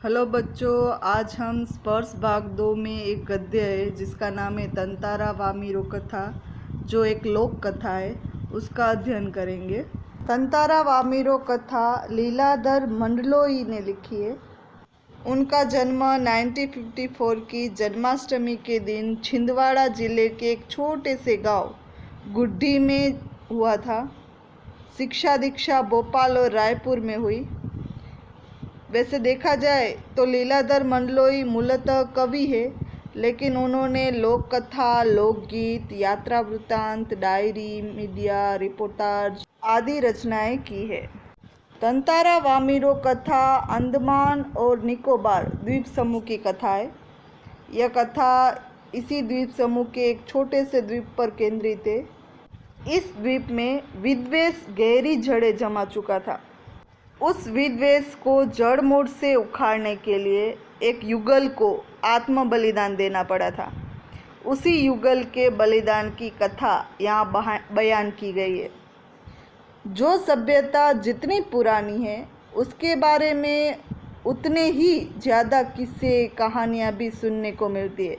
Hello बच्चों, आज हम स्पर्श भाग 2 में एक गद्य है जिसका नाम है तंतारा वामीरो कथा, जो एक लोक कथा है, उसका अध्ययन करेंगे। तंतारा वामीरो कथा लीलाधर मंडलोई ने लिखी है। उनका जन्म 1954 की जन्माष्टमी के दिन छिंदवाड़ा जिले के एक छोटे से गांव गुड्डी में हुआ था। शिक्षा दीक्षा भोपाल और रायपुर में हुई। वैसे देखा जाए तो लीलाधर मंडलोई मूलतः कवि है, लेकिन उन्होंने लोक कथा, लोकगीत, यात्रा वृत्तांत, डायरी, मीडिया रिपोर्टाज आदि रचनाएं की है। तंतारा वामीरो कथा अंडमान और निकोबार द्वीप समूह की कथा है। यह कथा इसी द्वीप समूह के एक छोटे से द्वीप पर केंद्रित है। इस द्वीप में विद्वेष गहरी जड़ें जमा चुका था। उस विद्वेष को जड़ मूल से उखाड़ने के लिए एक युगल को आत्म बलिदान देना पड़ा था। उसी युगल के बलिदान की कथा यहाँ बयान की गई है। जो सभ्यता जितनी पुरानी है उसके बारे में उतने ही ज़्यादा किस्से कहानियाँ भी सुनने को मिलती है।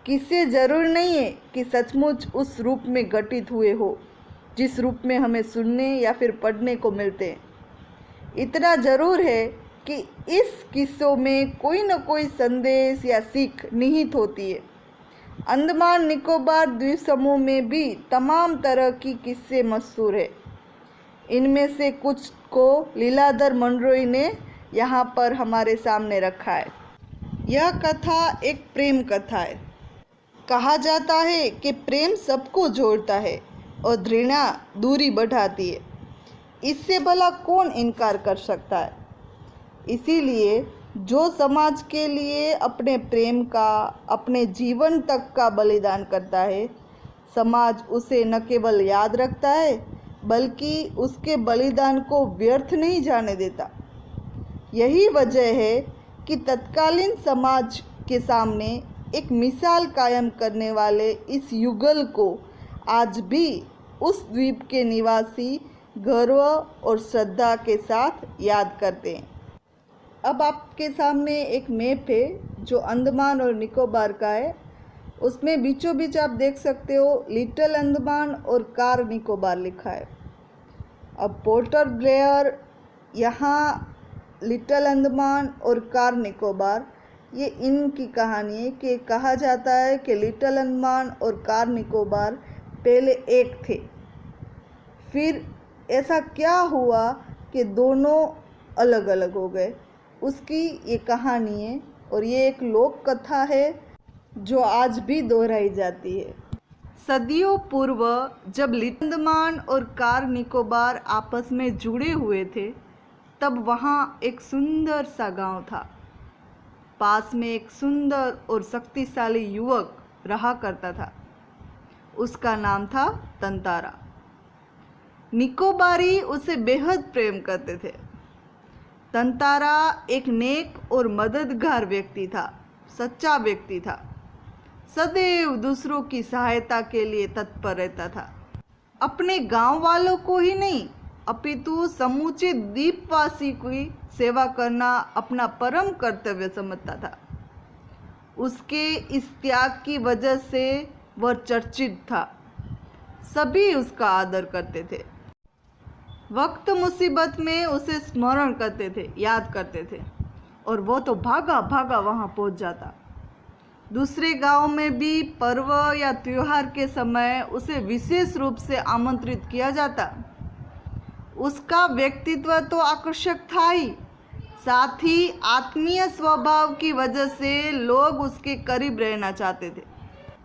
किस्से जरूर नहीं है कि सचमुच उस रूप में घटित हुए हो जिस रूप में हमें सुनने या फिर पढ़ने को मिलते हैं। इतना जरूर है कि इस किस्सों में कोई न कोई संदेश या सीख निहित होती है। अंडमान निकोबार द्वीप समूह में भी तमाम तरह की किस्से मशहूर है। इनमें से कुछ को लीलाधर मंडलोई ने यहाँ पर हमारे सामने रखा है। यह कथा एक प्रेम कथा है। कहा जाता है कि प्रेम सबको जोड़ता है और घृणा दूरी बढ़ाती है। इससे भला कौन इनकार कर सकता है। इसीलिए जो समाज के लिए अपने प्रेम का, अपने जीवन तक का बलिदान करता है, समाज उसे न केवल याद रखता है बल्कि उसके बलिदान को व्यर्थ नहीं जाने देता। यही वजह है कि तत्कालीन समाज के सामने एक मिसाल कायम करने वाले इस युगल को आज भी उस द्वीप के निवासी गर्व और श्रद्धा के साथ याद करते हैं। अब आपके सामने एक मैप है जो अंडमान और निकोबार का है। उसमें बीचों बीच आप देख सकते हो लिटिल अंडमान और कार निकोबार लिखा है। अब पोर्टर ब्लेयर यहाँ लिटिल अंडमान और कार निकोबार, ये इनकी कहानी है कि कहा जाता है कि लिटिल अंडमान और कार निकोबार पहले एक थे। फिर ऐसा क्या हुआ कि दोनों अलग अलग हो गए, उसकी ये कहानी है। और ये एक लोक कथा है जो आज भी दोहराई जाती है। सदियों पूर्व जब लिटिल अंडमान और कार निकोबार आपस में जुड़े हुए थे, तब वहाँ एक सुंदर सा गांव था। पास में एक सुंदर और शक्तिशाली युवक रहा करता था। उसका नाम था तंतारा। निकोबारी उसे बेहद प्रेम करते थे। तंतारा एक नेक और मददगार व्यक्ति था, सच्चा व्यक्ति था। सदैव दूसरों की सहायता के लिए तत्पर रहता था। अपने गांव वालों को ही नहीं अपितु समूचे द्वीपवासी की सेवा करना अपना परम कर्तव्य समझता था। उसके इस त्याग की वजह से वह चर्चित था। सभी उसका आदर करते थे। वक्त मुसीबत में उसे स्मरण करते थे, याद करते थे, और वो तो भागा भागा वहाँ पहुँच जाता। दूसरे गांव में भी पर्व या त्योहार के समय उसे विशेष रूप से आमंत्रित किया जाता। उसका व्यक्तित्व तो आकर्षक था ही, साथ ही आत्मीय स्वभाव की वजह से लोग उसके करीब रहना चाहते थे।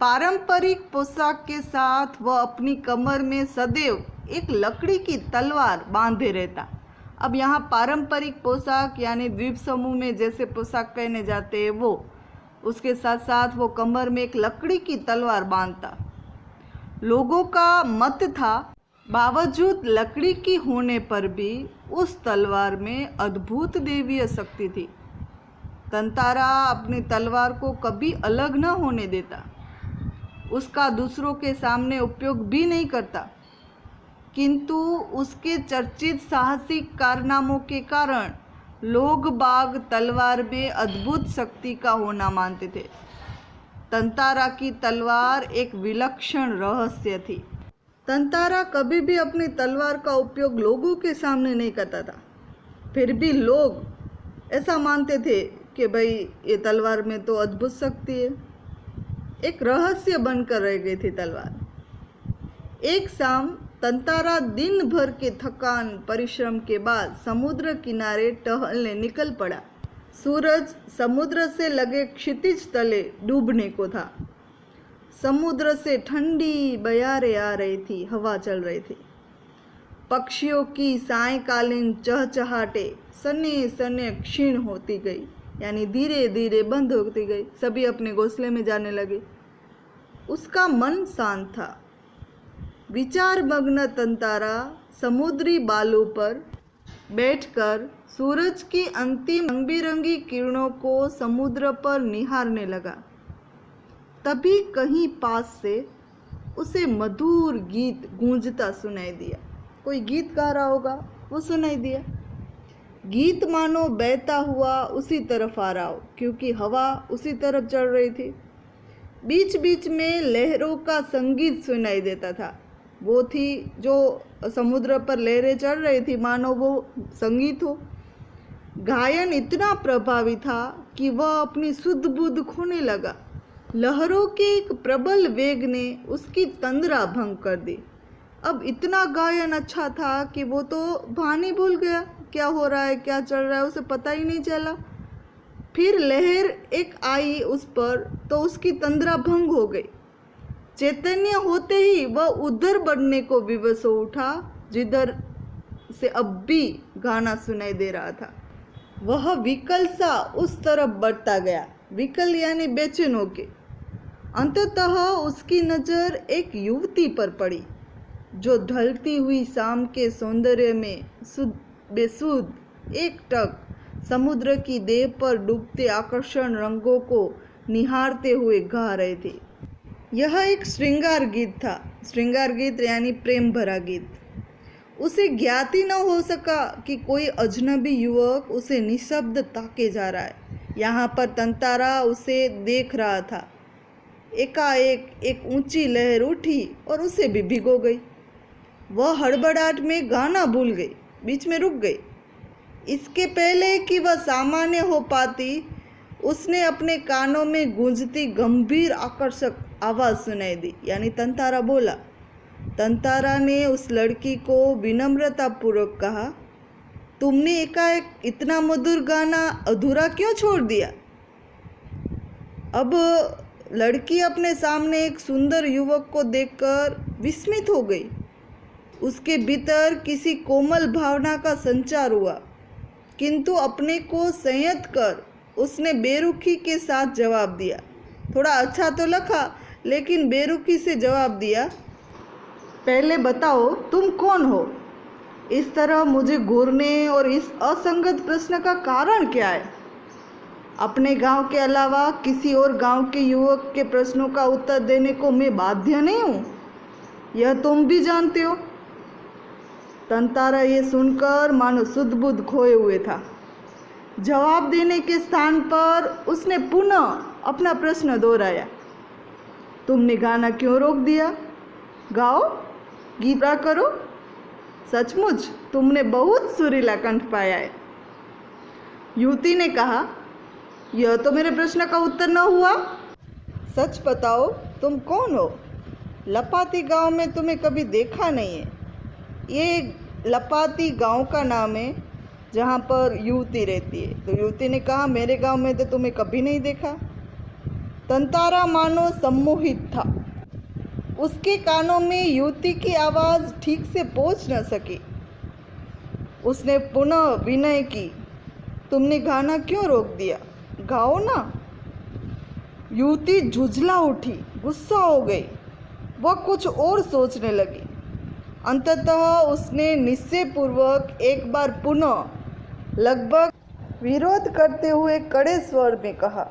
पारंपरिक पोशाक के साथ वह अपनी कमर में सदैव एक लकड़ी की तलवार बांधे रहता। अब यहाँ पारंपरिक पोशाक यानी द्वीप समूह में जैसे पोशाक पहने जाते हैं वो, उसके साथ साथ वो कमर में एक लकड़ी की तलवार बांधता। लोगों का मत था, बावजूद लकड़ी की होने पर भी उस तलवार में अद्भुत दैवीय शक्ति थी। तंतारा अपनी तलवार को कभी अलग न होने देता। उसका दूसरों के सामने उपयोग भी नहीं करता, किंतु उसके चर्चित साहसिक कारनामों के कारण लोग बाग तलवार में अद्भुत शक्ति का होना मानते थे। तंतारा की तलवार एक विलक्षण रहस्य थी। तंतारा कभी भी अपनी तलवार का उपयोग लोगों के सामने नहीं करता था, फिर भी लोग ऐसा मानते थे कि भाई ये तलवार में तो अद्भुत शक्ति है। एक रहस्य बनकर रह गई थी तलवार। एक शाम तंतारा दिन भर के थकान परिश्रम के बाद समुद्र किनारे टहलने निकल पड़ा। सूरज समुद्र से लगे क्षितिज तले डूबने को था। समुद्र से ठंडी बयारें आ रही थी, हवा चल रही थी। पक्षियों की सायंकालीन चहचहाटे सन्ने सन्ने क्षीण होती गई, यानी धीरे धीरे बंद होती गई। सभी अपने घोंसले में जाने लगे। उसका मन शांत था। विचार मग्न तंतारा समुद्री बालू पर बैठकर सूरज की अंतिम रंग बिरंगी किरणों को समुद्र पर निहारने लगा। तभी कहीं पास से उसे मधुर गीत गूंजता सुनाई दिया। कोई गीत गा रहा होगा, वो सुनाई दिया। गीत मानो बहता हुआ उसी तरफ आ रहा हो, क्योंकि हवा उसी तरफ चल रही थी। बीच बीच में लहरों का संगीत सुनाई देता था। वो थी जो समुद्र पर लहरें चल रही थी, मानो वो संगीत हो। गायन इतना प्रभावी था कि वह अपनी सुध बुध खोने लगा। लहरों के एक प्रबल वेग ने उसकी तंद्रा भंग कर दी। अब इतना गायन अच्छा था कि वो तो भान ही भूल गया, क्या हो रहा है, क्या चल रहा है, उसे पता ही नहीं चला। फिर लहर एक आई उस पर, तो उसकी तंद्रा भंग हो गई। चैतन्य होते ही वह उधर बढ़ने को विवश हो उठा जिधर से अब भी गाना सुनाई दे रहा था। वह विकल सा उस तरफ बढ़ता गया, विकल यानी बेचैन होके। अंततः उसकी नज़र एक युवती पर पड़ी जो ढलती हुई शाम के सौंदर्य में बेसुध एकटक समुद्र की देह पर डूबते आकर्षण रंगों को निहारते हुए गा रहे थे। यह एक श्रृंगार गीत था। श्रृंगार गीत यानी प्रेम भरा गीत। उसे ज्ञात ही न हो सका कि कोई अजनबी युवक उसे निशब्द ताके जा रहा है। यहाँ पर तंतारा उसे देख रहा था। एकाएक एक ऊंची लहर उठी और उसे भी भिगो गई। वह हड़बड़ाहट में गाना भूल गई, बीच में रुक गई। इसके पहले कि वह सामान्य हो पाती, उसने अपने कानों में गूंजती गंभीर आकर्षक आवाज़ सुनाई दी, यानी तंतारा बोला। तंतारा ने उस लड़की को विनम्रतापूर्वक कहा, तुमने एकाएक इतना मधुर गाना अधूरा क्यों छोड़ दिया? अब लड़की अपने सामने एक सुंदर युवक को देखकर विस्मित हो गई। उसके भीतर किसी कोमल भावना का संचार हुआ, किंतु अपने को संयत कर उसने बेरुखी के साथ जवाब दिया। थोड़ा अच्छा तो लखा, लेकिन बेरुखी से जवाब दिया, पहले बताओ तुम कौन हो? इस तरह मुझे घूरने और इस असंगत प्रश्न का कारण क्या है? अपने गांव के अलावा किसी और गांव के युवक के प्रश्नों का उत्तर देने को मैं बाध्य नहीं हूँ, यह तुम भी जानते हो। तंतारा ये सुनकर मानो सुध बुध खोए हुए था। जवाब देने के स्थान पर उसने पुनः अपना प्रश्न दोहराया, तुमने गाना क्यों रोक दिया? गाओ, गीत गा करो। सचमुच तुमने बहुत सुरीला कंठ पाया है। युवती ने कहा, यह तो मेरे प्रश्न का उत्तर न हुआ। सच बताओ तुम कौन हो? लपाती गांव में तुम्हें कभी देखा नहीं है। ये लपाती गांव का नाम है जहाँ पर युवती रहती है। तो युवती ने कहा, मेरे गांव में तो तुम्हें कभी नहीं देखा। तंतारा मानो सम्मोहित था। उसके कानों में युवती की आवाज़ ठीक से पहुंच न सकी। उसने पुनः विनय की, तुमने गाना क्यों रोक दिया? गाओ ना। युवती झुंझला उठी, गुस्सा हो गई। वह कुछ और सोचने लगी। अंततः उसने निश्चयपूर्वक एक बार पुनः लगभग विरोध करते हुए कड़े स्वर में कहा,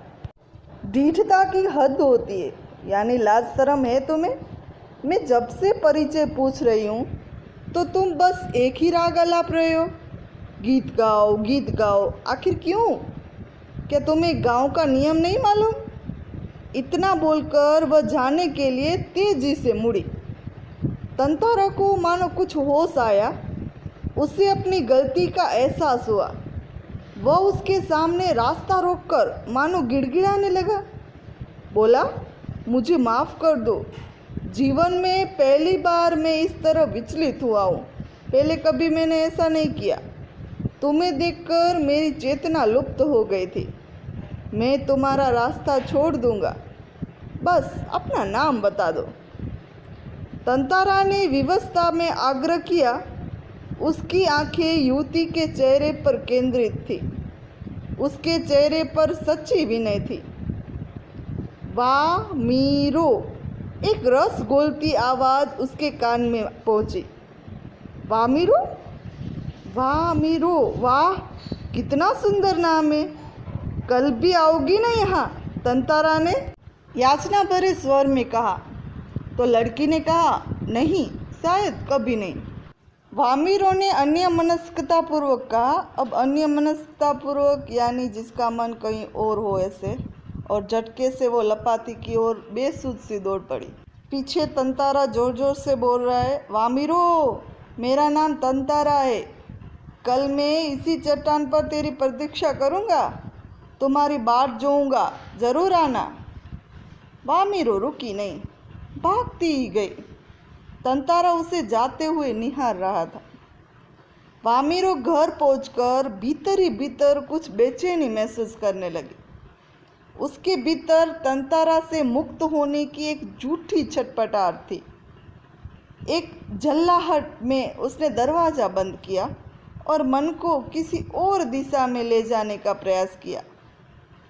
ढीठता की हद होती है, यानी लाज शर्म है तुम्हें? मैं जब से परिचय पूछ रही हूँ तो तुम बस एक ही राग आलाप रहे हो। गीत गाओ, आखिर क्यों? क्या तुम्हें गांव का नियम नहीं मालूम? इतना बोलकर वह जाने के लिए तेजी से मुड़ी। तंतारा को मानो कुछ होश आया, उसे अपनी गलती का एहसास हुआ। वह उसके सामने रास्ता रोककर मानो गिड़गिड़ाने लगा। बोला, मुझे माफ़ कर दो, जीवन में पहली बार मैं इस तरह विचलित हुआ हूँ। पहले कभी मैंने ऐसा नहीं किया। तुम्हें देखकर मेरी चेतना लुप्त हो गई थी। मैं तुम्हारा रास्ता छोड़ दूंगा, बस अपना नाम बता दो। तंतारा ने विवशता में आग्रह किया। उसकी आंखें युवती के चेहरे पर केंद्रित थी। उसके चेहरे पर सच्ची विनय थी। वाह मीरो, एक रस घोलती आवाज़ उसके कान में पहुंची। वाह मीरो, वाह मीरो, वाह कितना सुंदर नाम है। कल भी आओगी ना यहाँ? तंतारा ने याचना भरे स्वर में कहा। तो लड़की ने कहा, नहीं, शायद कभी नहीं। वामीरो ने अन्यमनस्कतापूर्वक कहा। अब अन्यमनस्कतापूर्वक यानी जिसका मन कहीं और हो ऐसे, और झटके से वो लपाती की ओर बेसुध सी दौड़ पड़ी। पीछे तंतारा जोर जोर से बोल रहा है, वामीरो, मेरा नाम तंतारा है। कल मैं इसी चट्टान पर तेरी प्रतीक्षा करूँगा, तुम्हारी बाट जोऊंगा, ज़रूर आना। वामीरो रुकी नहीं, भागती ही गई। तंतारा उसे जाते हुए निहार रहा था। वामीरो घर पहुंचकर भीतर ही भीतर कुछ बेचैनी महसूस करने लगी। उसके भीतर तंतारा से मुक्त होने की एक झूठी छटपटाहट थी। एक झल्लाहट में उसने दरवाज़ा बंद किया और मन को किसी और दिशा में ले जाने का प्रयास किया।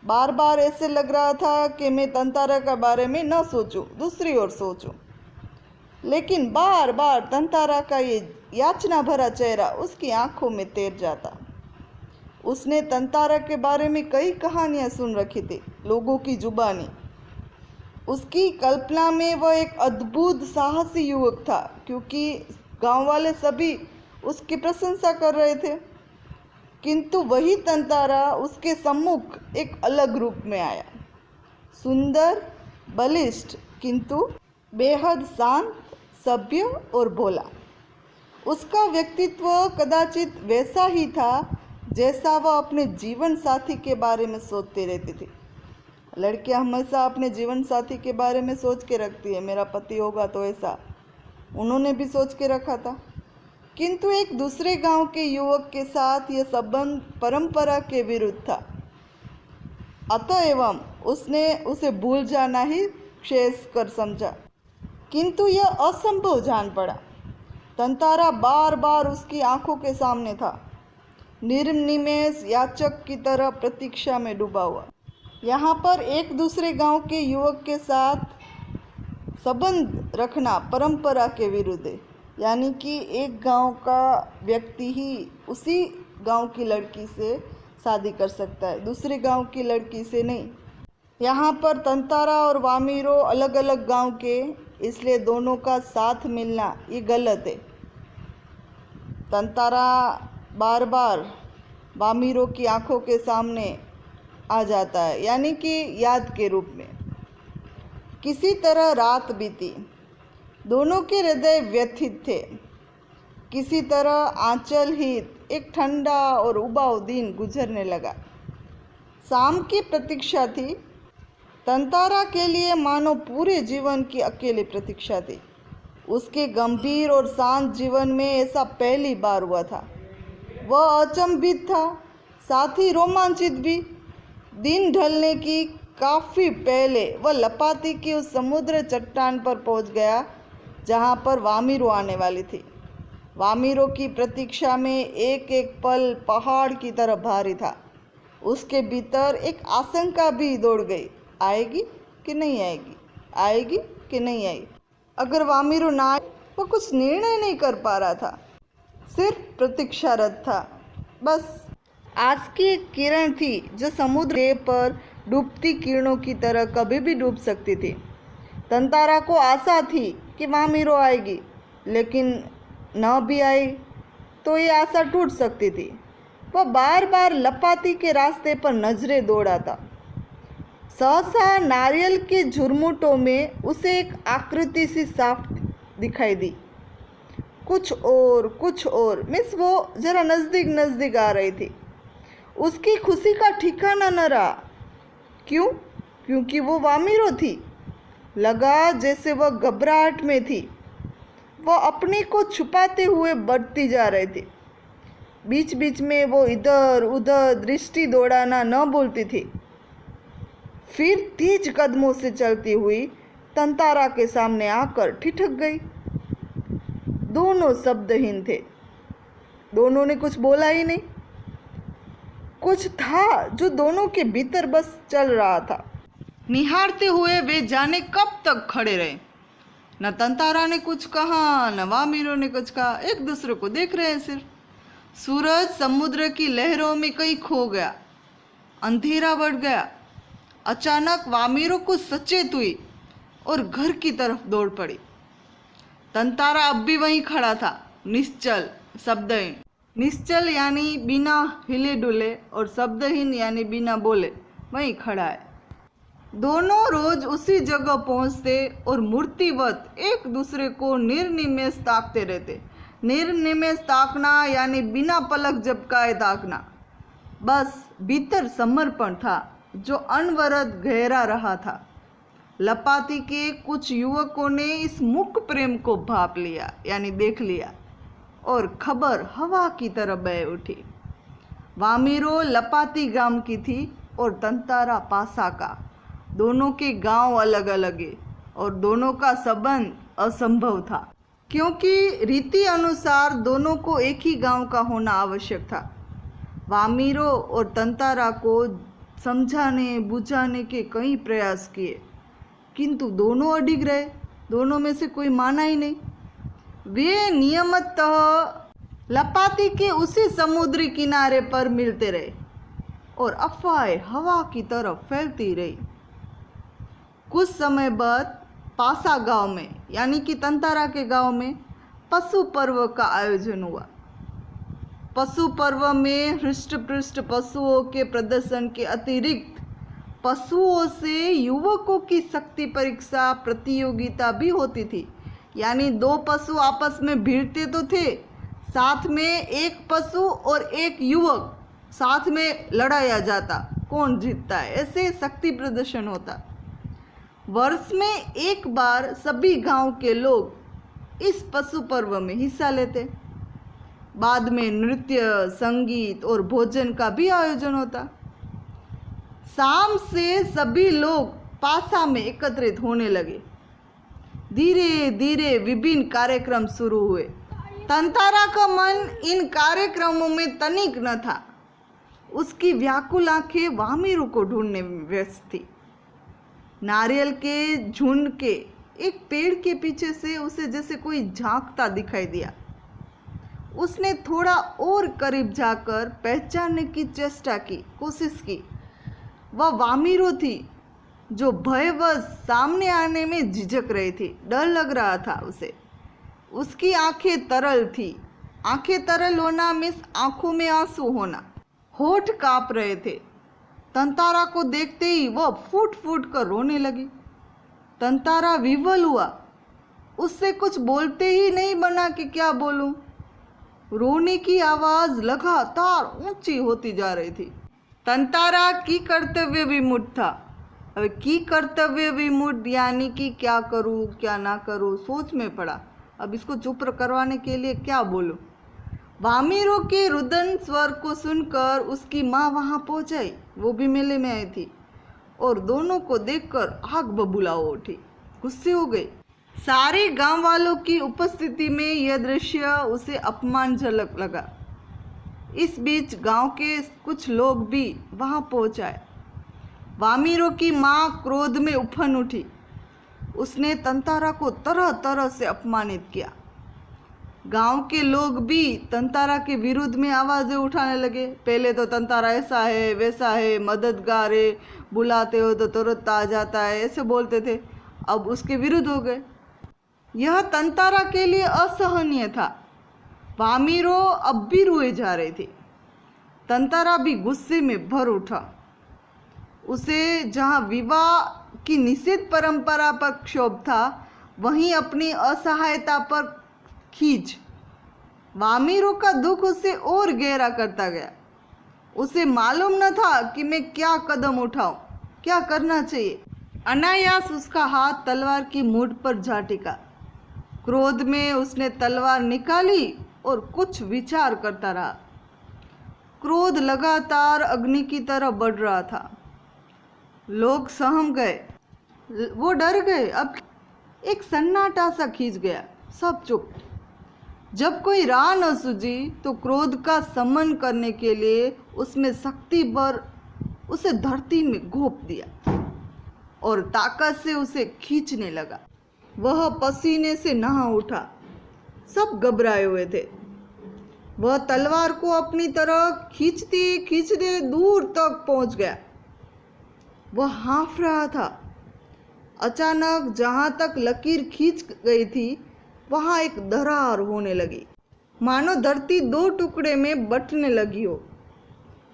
बार बार ऐसे लग रहा था कि मैं तंतारा के बारे में न सोचूं, दूसरी ओर सोचूं। लेकिन बार बार तंतारा का ये याचना भरा चेहरा उसकी आंखों में तैर जाता। उसने तंतारा के बारे में कई कहानियां सुन रखी थी, लोगों की जुबानी। उसकी कल्पना में वह एक अद्भुत साहसी युवक था, क्योंकि गांव वाले सभी उसकी प्रशंसा कर रहे थे। किंतु वही तंतारा उसके सम्मुख एक अलग रूप में आया, सुंदर, बलिष्ठ, किंतु बेहद शांत, सभ्य और भोला। उसका व्यक्तित्व कदाचित वैसा ही था जैसा वह अपने जीवन साथी के बारे में सोचती रहती थी। लड़कियां हमेशा अपने जीवन साथी के बारे में सोच के रखती है, मेरा पति होगा तो ऐसा। उन्होंने भी सोच के रखा था, किंतु एक दूसरे गांव के युवक के साथ यह संबंध परंपरा के विरुद्ध था। अतएव उसने उसे भूल जाना ही शेष कर समझा, किंतु यह असंभव जान पड़ा। तंतारा बार बार उसकी आंखों के सामने था, निर्निमेष याचक की तरह प्रतीक्षा में डूबा हुआ। यहाँ पर एक दूसरे गांव के युवक के साथ संबंध रखना परंपरा के विरुद्ध है, यानी कि एक गांव का व्यक्ति ही उसी गांव की लड़की से शादी कर सकता है, दूसरे गांव की लड़की से नहीं। यहाँ पर तंतारा और वामीरो अलग अलग गांव के, इसलिए दोनों का साथ मिलना ये गलत है। तंतारा बार बार वामीरो की आंखों के सामने आ जाता है, यानी कि याद के रूप में। किसी तरह रात बीती, दोनों के हृदय व्यथित थे। किसी तरह आंचल हित एक ठंडा और उबाऊ दिन गुजरने लगा। शाम की प्रतीक्षा थी। तंतारा के लिए मानो पूरे जीवन की अकेली प्रतीक्षा थी। उसके गंभीर और शांत जीवन में ऐसा पहली बार हुआ था। वह अचंभित था, साथ ही रोमांचित भी। दिन ढलने की काफ़ी पहले वह लपाती की उस समुद्र चट्टान पर पहुंच गया जहां पर वामीरो आने वाली थी। वामीरो की प्रतीक्षा में एक एक पल पहाड़ की तरह भारी था। उसके भीतर एक आशंका भी दौड़ गई, आएगी कि नहीं आएगी, आएगी कि नहीं आएगी। अगर वामीरो ना आए, वो कुछ निर्णय नहीं कर पा रहा था, सिर्फ प्रतीक्षारत था। बस आज की एक किरण थी जो समुद्र पर डूबती किरणों की तरह कभी भी डूब सकती थी। तंतारा को आशा थी कि वामीरो आएगी, लेकिन न भी आई तो ये आशा टूट सकती थी। वह बार बार लपाती के रास्ते पर नजरें दौड़ाता। सहसा नारियल के झुरमुटों में उसे एक आकृति सी साफ दिखाई दी। कुछ और मिस वो जरा नज़दीक नज़दीक आ रही थी। उसकी खुशी का ठिकाना न रहा। क्यों? क्योंकि वो वामिरो थी। लगा जैसे वह घबराहट में थी। वह अपने को छुपाते हुए बढ़ती जा रही थी। बीच बीच में वो इधर उधर दृष्टि दौड़ाना न भूलती थी। फिर तेज कदमों से चलती हुई तंतारा के सामने आकर ठिठक गई। दोनों शब्दहीन थे। दोनों ने कुछ बोला ही नहीं। कुछ था जो दोनों के भीतर बस चल रहा था। निहारते हुए वे जाने कब तक खड़े रहे। न तंतारा ने कुछ कहा, न वामिरो ने कुछ कहा। एक दूसरे को देख रहे हैं सिर्फ। सूरज समुद्र की लहरों में कहीं खो गया। अंधेरा बढ़ गया। अचानक वामिरो कुछ सचेत हुई और घर की तरफ दौड़ पड़ी। तंतारा अब भी वहीं खड़ा था, निश्चल, शब्दहीन। निश्चल यानी बिना हिले डुले, और शब्दहीन यानी बिना बोले वहीं खड़ा है। दोनों रोज उसी जगह पहुंचते और मूर्तिवत एक दूसरे को निर्निमेष ताकते रहते। निर्निमेष ताकना यानी बिना पलक झपकाए ताकना। बस भीतर समर्पण था जो अनवरत गहरा रहा था। लपाती के कुछ युवकों ने इस मुक प्रेम को भाप लिया यानी देख लिया, और खबर हवा की तरह बह उठी। वामिरो लपाती गांव की थी और तंतारा पासा का। दोनों के गांव अलग अलग है और दोनों का संबंध असंभव था, क्योंकि रीति अनुसार दोनों को एक ही गांव का होना आवश्यक था। वामिरो और तंतारा को समझाने बुझाने के कई प्रयास किए, किंतु दोनों अडिग रहे। दोनों में से कोई माना ही नहीं। वे नियमतः लपाती के उसी समुद्री किनारे पर मिलते रहे और अफवाहें हवा की तरफ फैलती रही। कुछ समय बाद पासा गांव में यानी कि तंतारा के गांव में पशु पर्व का आयोजन हुआ। पशु पर्व में हृष्ट पृष्ठ पशुओं के प्रदर्शन के अतिरिक्त पशुओं से युवकों की शक्ति परीक्षा प्रतियोगिता भी होती थी। यानी दो पशु आपस में भिड़ते तो थे, साथ में एक पशु और एक युवक साथ में लड़ाया जाता, कौन जीतता है, ऐसे शक्ति प्रदर्शन होता। वर्ष में एक बार सभी गांव के लोग इस पशु पर्व में हिस्सा लेते। बाद में नृत्य, संगीत और भोजन का भी आयोजन होता। शाम से सभी लोग पासा में एकत्रित होने लगे। धीरे धीरे विभिन्न कार्यक्रम शुरू हुए। तंतारा का मन इन कार्यक्रमों में तनिक न था। उसकी व्याकुल आंखें वामिरो को ढूंढने में व्यस्त थी। नारियल के झुंड के एक पेड़ के पीछे से उसे जैसे कोई झांकता दिखाई दिया। उसने थोड़ा और करीब जाकर पहचानने की चेष्टा की, कोशिश की। वह वामिरो थी जो भयवश सामने आने में झिझक रही थी। डर लग रहा था उसे। उसकी आंखें तरल थी। आंखें तरल होना मीन्स आंखों में आंसू होना। होठ कांप रहे थे। तंतारा को देखते ही वह फूट फूट कर रोने लगी। तंतारा विवल हुआ। उससे कुछ बोलते ही नहीं बना कि क्या बोलूं। रोने की आवाज लगातार ऊंची होती जा रही थी। तंतारा की कर्तव्य विमूढ़ था। अब की कर्तव्य विमूढ़ यानी कि क्या करूं क्या ना करूं, सोच में पड़ा। अब इसको चुप करवाने के लिए क्या बोलूं। वामिरो के रुदन स्वर को सुनकर उसकी माँ वहां पहुंच आई। वो भी मेले में आई थी और दोनों को देखकर आग बबूला हो उठी, गुस्से हो गई। सारे गांव वालों की उपस्थिति में यह दृश्य उसे अपमानजनक लगा। इस बीच गांव के कुछ लोग भी वहां पहुंच आए। वामिरो की माँ क्रोध में उफन उठी। उसने तंतारा को तरह तरह से अपमानित किया। गांव के लोग भी तंतारा के विरुद्ध में आवाज़ें उठाने लगे। पहले तो तंतारा ऐसा है वैसा है, मददगार है, बुलाते हो तो तुरंत आ जाता है, ऐसे बोलते थे। अब उसके विरुद्ध हो गए। यह तंतारा के लिए असहनीय था। वामिरो अब भी रोए जा रही थी। तंतारा भी गुस्से में भर उठा। उसे जहाँ विवाह की निषेध परंपरा पर क्षोभ था, वहीं अपनी असहायता पर खींच। वामिरो का दुख उसे और गहरा करता गया। उसे मालूम न था कि मैं क्या कदम उठाऊं, क्या करना चाहिए। अनायास उसका हाथ तलवार की मूठ पर जा टिका। क्रोध में उसने तलवार निकाली और कुछ विचार करता रहा। क्रोध लगातार अग्नि की तरह बढ़ रहा था। लोग सहम गए, वो डर गए। अब एक सन्नाटा सा खींच गया, सब चुप। जब कोई राह न सूझी तो क्रोध का समन करने के लिए उसमें शक्ति भर उसे धरती में घोंप दिया और ताकत से उसे खींचने लगा। वह पसीने से नहा उठा। सब घबराए हुए थे। वह तलवार को अपनी तरफ खींचते खींचते दूर तक पहुंच गया। वह हाँफ रहा था। अचानक जहाँ तक लकीर खींच गई थी, वहाँ एक दरार होने लगी, मानो धरती दो टुकड़े में बंटने लगी हो।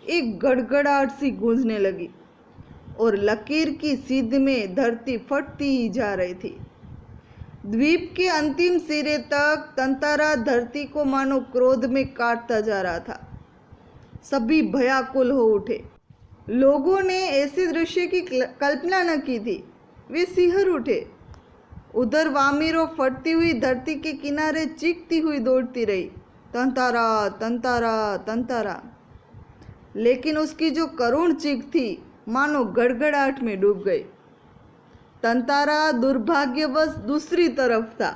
एक गड़गड़ाहट सी गूंजने लगी और लकीर की सीध में धरती फटती ही जा रही थी। द्वीप के अंतिम सिरे तक तंतारा धरती को मानो क्रोध में काटता जा रहा था। सभी भयाकुल हो उठे। लोगों ने ऐसे दृश्य की कल्पना न की थी। वे सिहर उठे। उधर वामिरो फटती हुई धरती के किनारे चीखती हुई दौड़ती रही, तंतारा तंतारा तंतारा। लेकिन उसकी जो करुण चीख थी, मानो गड़गड़ाहट में डूब गई। तंतारा दुर्भाग्यवश दूसरी तरफ था।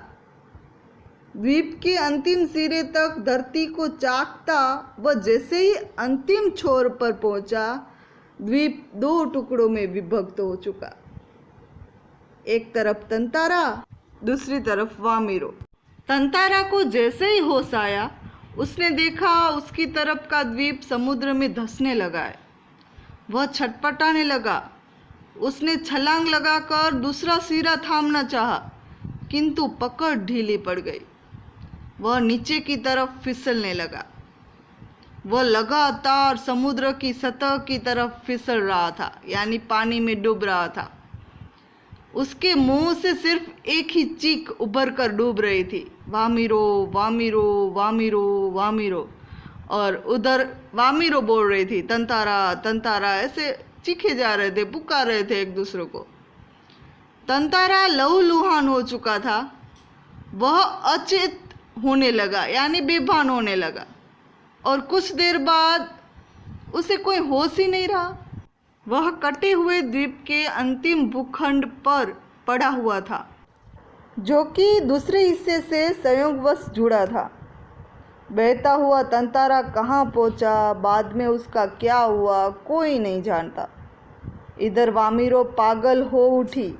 द्वीप के अंतिम सिरे तक धरती को चाकता वह जैसे ही अंतिम छोर पर पहुंचा, द्वीप दो टुकड़ों में विभक्त हो चुका। एक तरफ तंतारा, दूसरी तरफ वामिरो। तंतारा को जैसे ही होश आया, उसने देखा उसकी तरफ का द्वीप समुद्र में धंसने लगा है। वह छटपटाने लगा। उसने छलांग लगाकर दूसरा सिरा थामना चाहा, किंतु पकड़ ढीली पड़ गई। वह नीचे की तरफ फिसलने लगा। वह लगातार समुद्र की सतह की तरफ फिसल रहा था, यानी पानी में डूब रहा था। उसके मुंह से सिर्फ एक ही चीख उभर कर डूब रही थी, वामिरो वामिरो वामिरो वामिरो। और उधर वामिरो बोल रही थी, तंतारा तंतारा। ऐसे चीखे जा रहे थे, पुकार रहे थे एक दूसरे को। तंतारा लहूलुहान हो चुका था। वह अचेत होने लगा, यानी बेभान होने लगा। और कुछ देर बाद उसे कोई होश ही नहीं रहा। वह कटे हुए द्वीप के अंतिम भूखंड पर पड़ा हुआ था, जो कि दूसरे हिस्से से संयोगवश जुड़ा था। बहता हुआ तंतारा कहाँ पहुंचा, बाद में उसका क्या हुआ, कोई नहीं जानता। इधर वामिरो पागल हो उठी।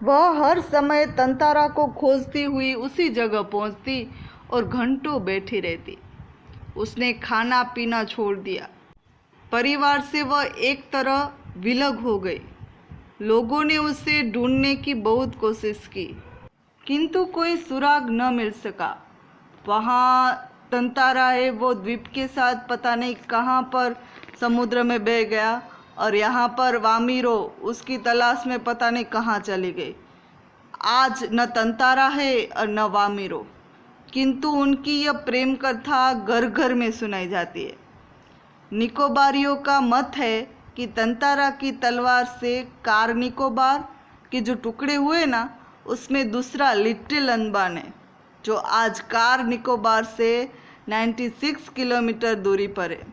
वह हर समय तंतारा को खोजती हुई उसी जगह पहुंचती और घंटों बैठी रहती। उसने खाना पीना छोड़ दिया। परिवार से वह एक तरह विलग हो गई। लोगों ने उसे ढूंढने की बहुत कोशिश की, किंतु कोई सुराग न मिल सका। वहाँ तंतारा है, वो द्वीप के साथ पता नहीं कहाँ पर समुद्र में बह गया, और यहाँ पर वामिरो उसकी तलाश में पता नहीं कहाँ चली गई। आज न तंतारा है और न वामिरो, किंतु उनकी यह प्रेम कथा घर घर में सुनाई जाती है। निकोबारियों का मत है कि तंतारा की तलवार से कार निकोबार के जो टुकड़े हुए ना, उसमें दूसरा लिटिल अंडमान है, जो आज कार निकोबार से 96 किलोमीटर दूरी पर है।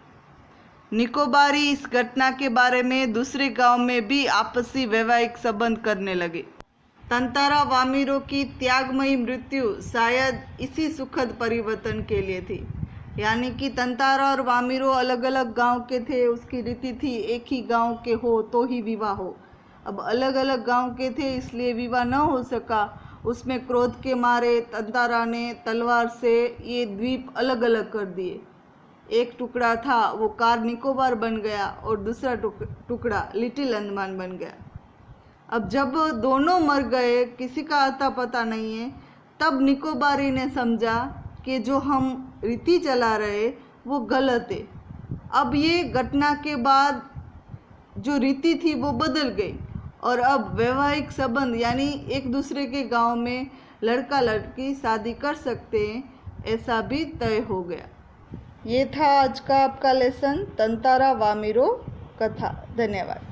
निकोबारी इस घटना के बारे में दूसरे गांव में भी आपसी वैवाहिक संबंध करने लगे। तंतारा वामिरो की त्यागमयी मृत्यु शायद इसी सुखद परिवर्तन के लिए थी, यानी कि तंतारा और वामिरो अलग अलग गांव के थे। उसकी रीति थी एक ही गांव के हो तो ही विवाह हो। अब अलग अलग गांव के थे, इसलिए विवाह न हो सका। उसमें क्रोध के मारे तंतारा ने तलवार से ये द्वीप अलग अलग कर दिए। एक टुकड़ा था वो कार निकोबार बन गया और दूसरा टुकड़ा लिटिल अंडमान बन गया। अब जब दोनों मर गए, किसी का आता पता नहीं है, तब निकोबारी ने समझा कि जो हम रीति चला रहे वो गलत है। अब ये घटना के बाद जो रीति थी वो बदल गई और अब वैवाहिक संबंध यानी एक दूसरे के गांव में लड़का लड़की शादी कर सकते हैं, ऐसा भी तय हो गया। ये था आज का आपका लेसन तंतारा वामीरो कथा। धन्यवाद।